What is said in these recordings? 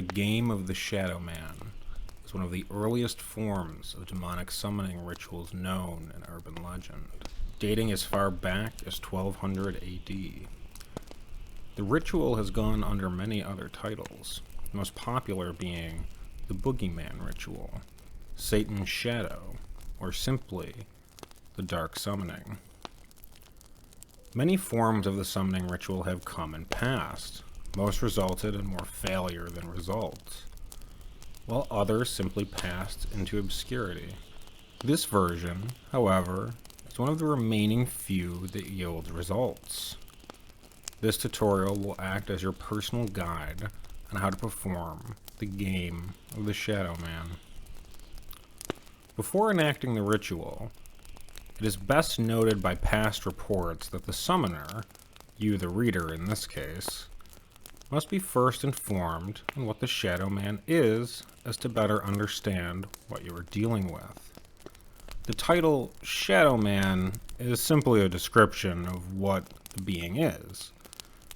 The game of the Shadow Man is one of the earliest forms of demonic summoning rituals known in urban legend, dating as far back as 1200 AD. The ritual has gone under many other titles, the most popular being the Boogeyman Ritual, Satan's Shadow, or simply the Dark Summoning. Many forms of the summoning ritual have come and passed. Most resulted in more failure than results, while others simply passed into obscurity. This version, however, is one of the remaining few that yields results. This tutorial will act as your personal guide on how to perform the game of the Shadow Man. Before enacting the ritual, it is best noted by past reports that the summoner, you the reader in this case, must be first informed on what the Shadow Man is as to better understand what you are dealing with. The title Shadow Man is simply a description of what the being is.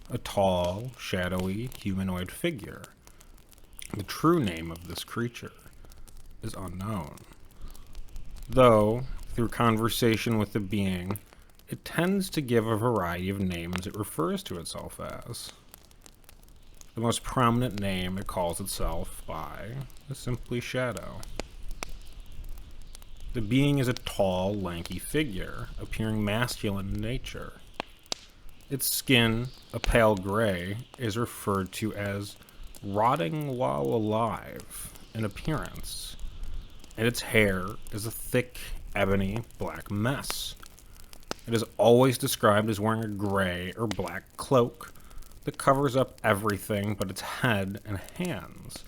A tall, shadowy, humanoid figure. The true name of this creature is unknown, though, through conversation with the being, it tends to give a variety of names it refers to itself as. The most prominent name it calls itself by is simply Shadow. The being is a tall, lanky figure, appearing masculine in nature. Its skin, a pale gray, is referred to as rotting while alive in appearance, and its hair is a thick, ebony black mess. It is always described as wearing a gray or black cloak that covers up everything but its head and hands.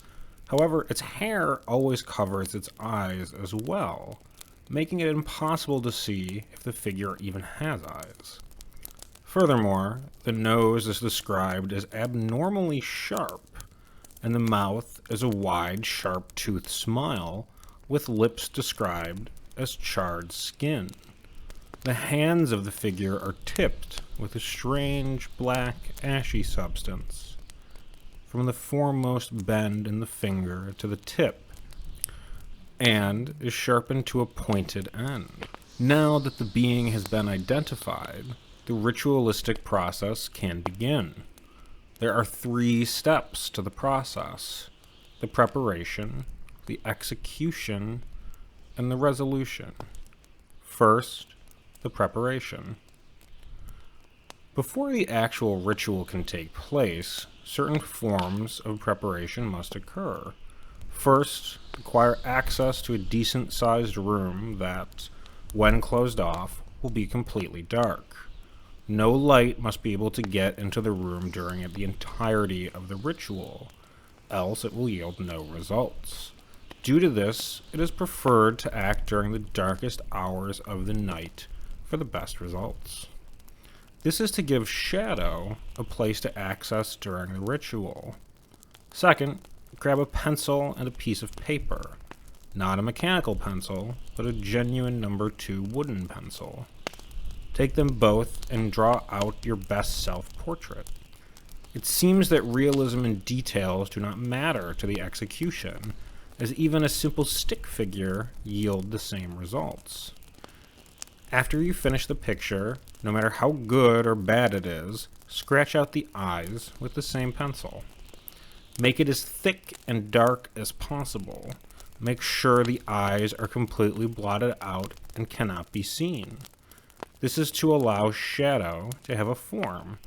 However, its hair always covers its eyes as well, making it impossible to see if the figure even has eyes. Furthermore, the nose is described as abnormally sharp, and the mouth is a wide, sharp-toothed smile with lips described as charred skin. The hands of the figure are tipped with a strange, black, ashy substance, from the foremost bend in the finger to the tip, and is sharpened to a pointed end. Now that the being has been identified, the ritualistic process can begin. There are 3 steps to the process: the preparation, the execution, and the resolution. First, the preparation. Before the actual ritual can take place, certain forms of preparation must occur. First, acquire access to a decent-sized room that, when closed off, will be completely dark. No light must be able to get into the room during the entirety of the ritual, else it will yield no results. Due to this, it is preferred to act during the darkest hours of the night for the best results. This is to give Shadow a place to access during the ritual. Second, grab a pencil and a piece of paper. Not a mechanical pencil, but a genuine number 2 wooden pencil. Take them both and draw out your best self-portrait. It seems that realism and details do not matter to the execution, as even a simple stick figure yield the same results. After you finish the picture, no matter how good or bad it is, scratch out the eyes with the same pencil. Make it as thick and dark as possible. Make sure the eyes are completely blotted out and cannot be seen. This is to allow Shadow to have a form,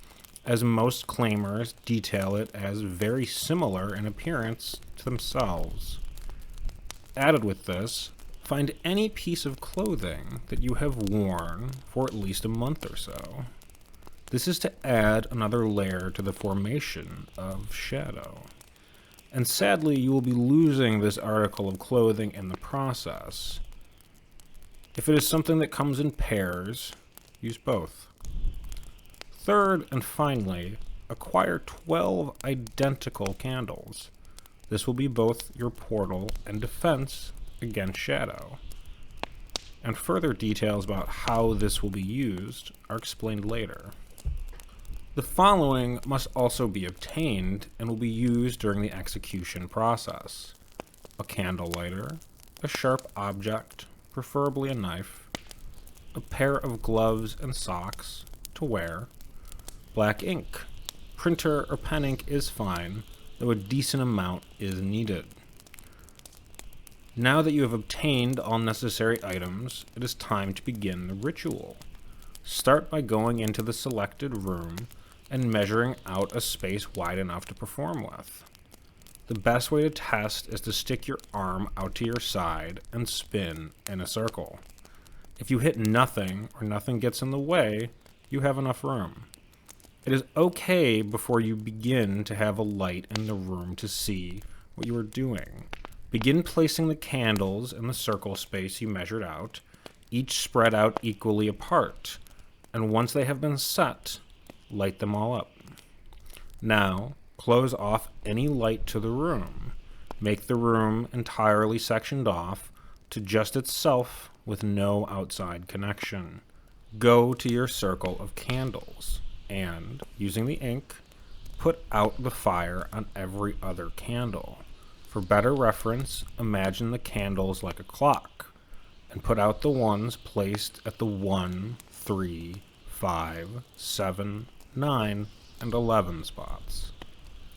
as most claimers detail it as very similar in appearance to themselves. Added with this, find any piece of clothing that you have worn for at least a month or so. This is to add another layer to the formation of Shadow. And sadly, you will be losing this article of clothing in the process. If it is something that comes in pairs, use both. Third, and finally, acquire 12 identical candles. This will be both your portal and defense against Shadow. And further details about how this will be used are explained later. The following must also be obtained and will be used during the execution process: a candle lighter, a sharp object, preferably a knife, a pair of gloves and socks to wear, black ink. Printer or pen ink is fine, though a decent amount is needed. Now that you have obtained all necessary items, it is time to begin the ritual. Start by going into the selected room and measuring out a space wide enough to perform with. The best way to test is to stick your arm out to your side and spin in a circle. If you hit nothing or nothing gets in the way, you have enough room. It is okay before you begin to have a light in the room to see what you are doing. Begin placing the candles in the circle space you measured out, each spread out equally apart, and once they have been set, light them all up. Now, close off any light to the room. Make the room entirely sectioned off to just itself with no outside connection. Go to your circle of candles and, using the ink, put out the fire on every other candle. For better reference, imagine the candles like a clock, and put out the ones placed at the 1, 3, 5, 7, 9, and 11 spots.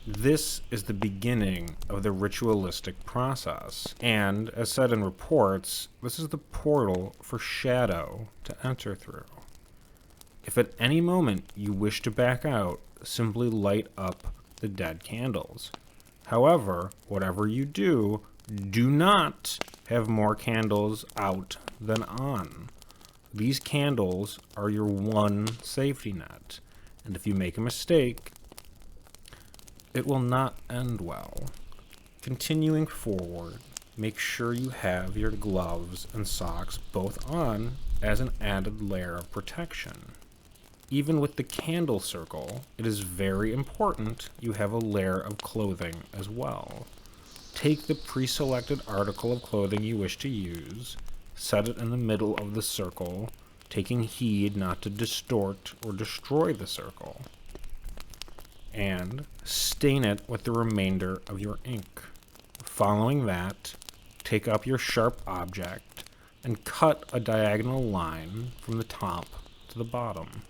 This is the beginning of the ritualistic process, and, as said in reports, this is the portal for Shadow to enter through. If at any moment you wish to back out, simply light up the dead candles. However, whatever you do, do not have more candles out than on. These candles are your one safety net, and if you make a mistake, it will not end well. Continuing forward, make sure you have your gloves and socks both on as an added layer of protection. Even with the candle circle, it is very important you have a layer of clothing as well. Take the pre-selected article of clothing you wish to use, set it in the middle of the circle, taking heed not to distort or destroy the circle, and stain it with the remainder of your ink. Following that, take up your sharp object and cut a diagonal line from the top to the bottom.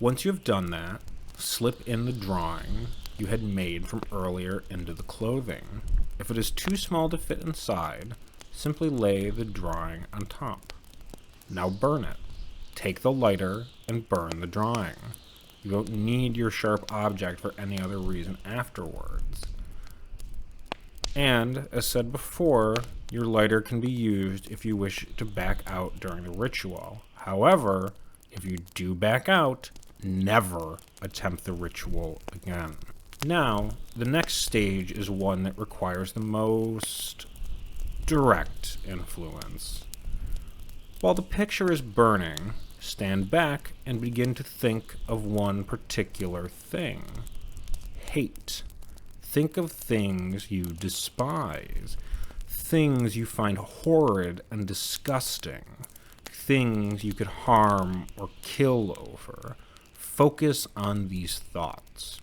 Once you have done that, slip in the drawing you had made from earlier into the clothing. If it is too small to fit inside, simply lay the drawing on top. Now burn it. Take the lighter and burn the drawing. You don't need your sharp object for any other reason afterwards. And, as said before, your lighter can be used if you wish to back out during the ritual. However, if you do back out, never attempt the ritual again. Now, the next stage is one that requires the most direct influence. While the picture is burning, stand back and begin to think of one particular thing. Hate. Think of things you despise, things you find horrid and disgusting, things you could harm or kill over. Focus on these thoughts,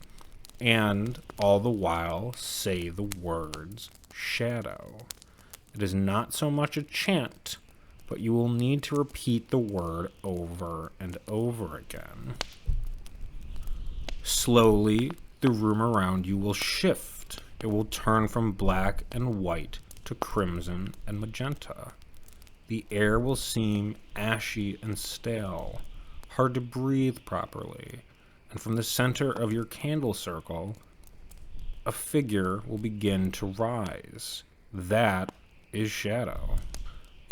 and all the while say the words shadow. It is not so much a chant, but you will need to repeat the word over and over again. Slowly, the room around you will shift. It will turn from black and white to crimson and magenta. The air will seem ashy and stale, hard to breathe properly, and from the center of your candle circle, a figure will begin to rise. That is Shadow.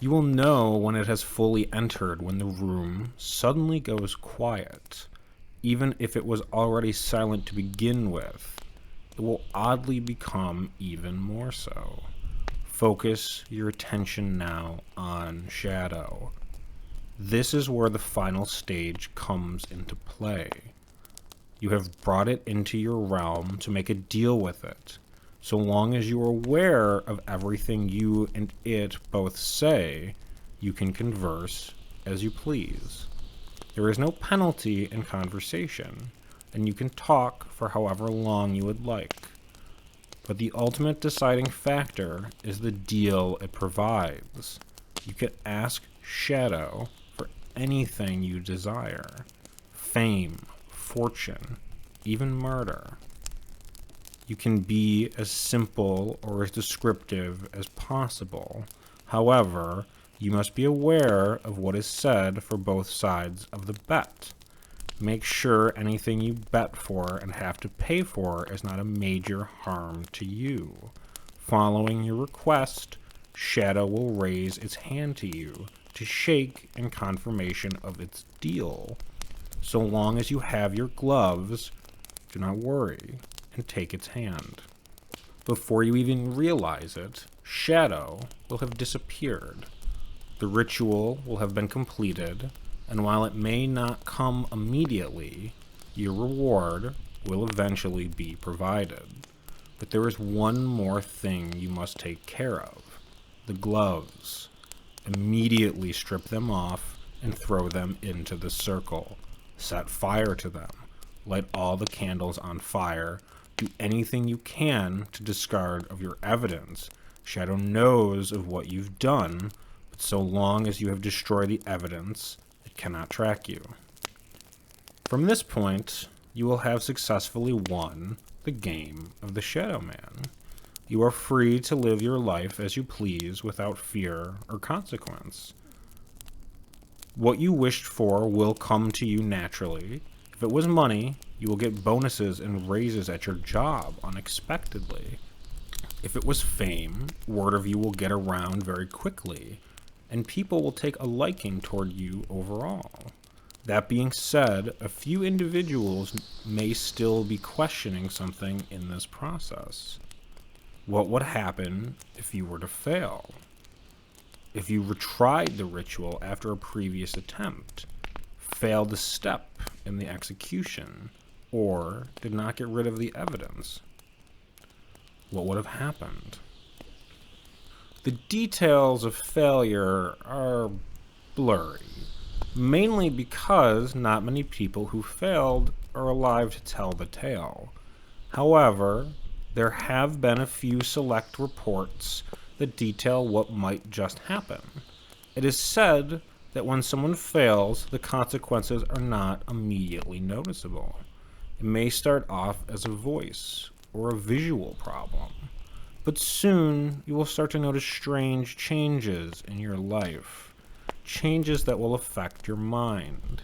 You will know when it has fully entered when the room suddenly goes quiet. Even if it was already silent to begin with, it will oddly become even more so. Focus your attention now on Shadow. This is where the final stage comes into play. You have brought it into your realm to make a deal with it. So long as you are aware of everything you and it both say, you can converse as you please. There is no penalty in conversation. and you can talk for however long you would like. But the ultimate deciding factor is the deal it provides. You can ask Shadow for anything you desire. Fame, fortune, even murder. You can be as simple or as descriptive as possible. However, you must be aware of what is said for both sides of the bet. Make sure anything you bet for and have to pay for is not a major harm to you. Following your request, Shadow will raise its hand to you to shake in confirmation of its deal. So long as you have your gloves, do not worry and take its hand. Before you even realize it, Shadow will have disappeared. The ritual will have been completed, and while it may not come immediately, your reward will eventually be provided. But there is one more thing you must take care of: the gloves. Immediately strip them off and throw them into the circle. Set fire to them. Light all the candles on fire. Do anything you can to discard of your evidence. Shadow knows of what you've done, but so long as you have destroyed the evidence, it cannot track you. From this point, you will have successfully won the game of the Shadow Man. You are free to live your life as you please without fear or consequence. What you wished for will come to you naturally. If it was money, you will get bonuses and raises at your job unexpectedly. If it was fame, word of you will get around very quickly, and people will take a liking toward you overall. That being said, a few individuals may still be questioning something in this process. What would happen if you were to fail? If you retried the ritual after a previous attempt, failed a step in the execution, or did not get rid of the evidence, what would have happened? The details of failure are blurry, mainly because not many people who failed are alive to tell the tale. However, there have been a few select reports that detail what might just happen. It is said that when someone fails, the consequences are not immediately noticeable. It may start off as a voice or a visual problem, but soon you will start to notice strange changes in your life, changes that will affect your mind.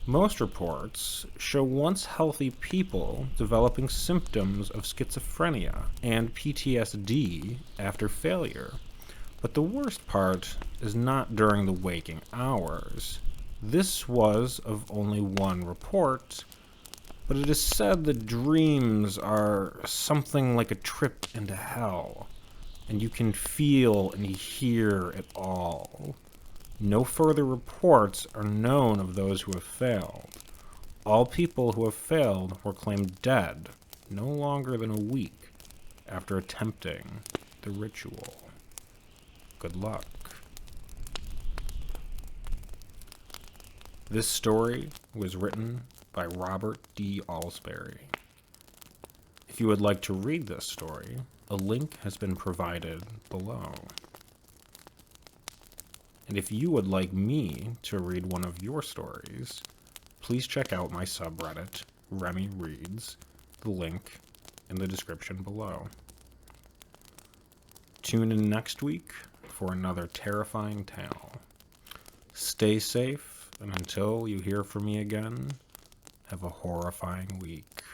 Most reports show once healthy people developing symptoms of schizophrenia and PTSD after failure. But the worst part is not during the waking hours. This was of only one report, but it is said that dreams are something like a trip into hell, and you can feel and hear it all. No further reports are known of those who have failed. All people who have failed were claimed dead no longer than a week after attempting the ritual. Good luck. This story was written by Robert D. Alsbury. If you would like to read this story, a link has been provided below. And if you would like me to read one of your stories, please check out my subreddit, Remy Reads, the link in the description below. Tune in next week for another terrifying tale. Stay safe, and until you hear from me again, have a horrifying week.